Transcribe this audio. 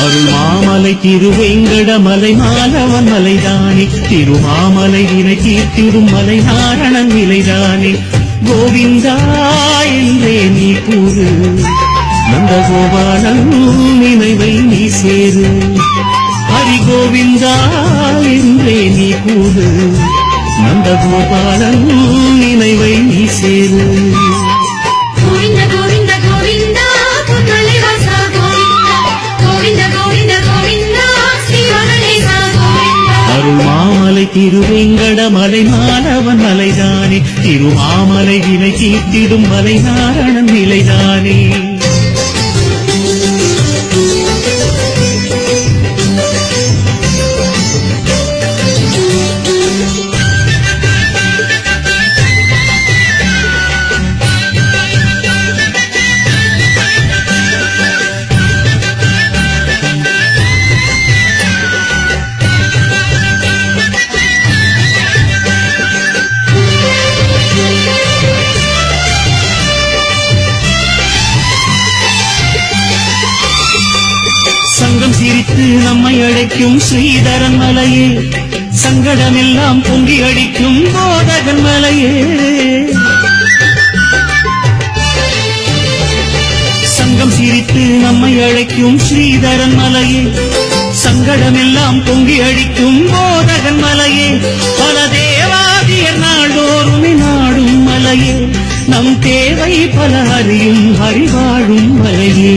அருள்மாமலை திருவேங்கடமலை மாலவன் மலைதானே, திருமாமலை வினை தீர்த்திடும் மலை நாரணன் நிலைதானே. கோவிந்தா என்றே நீ கூறு, நந்தகோபாலன் நினைவை நீ சேரு. ஹரி கோவிந்தா என்றே நீ கூறு, நந்தகோபாலன் நினைவை நீ சேரு. கோவிந்த கோவிந்த கோவிந்தா புத்தலைவாசா கோவிந்தா, கோவிந்த கோவிந்த கோவிந்தா ஸ்ரீவனலேசா கோவிந்தா. அருள்மாமலை திருவேங்கடமலை மாலவன் மலைதானே, திருமாமலை வினை தீர்த்திடும் மலை நாரணன் நிலைதானே. சங்கம் சிரித்து நம்மை அழைக்கும் ஸ்ரீதரன் மலையே, சங்கடமெல்லாம் பொங்கி அடிக்கும் போதகன் மலையே. சங்கம் சிரித்து நம்மை அழைக்கும் ஸ்ரீதரன் மலையே, சங்கடமெல்லாம் பொங்கி அடிக்கும் போதகன் மலையே. பல தேவாதியர் நாடோறுமே நாடும் மலையே, நம் தேவை பல அறியும் அறிவாழும் மலையே.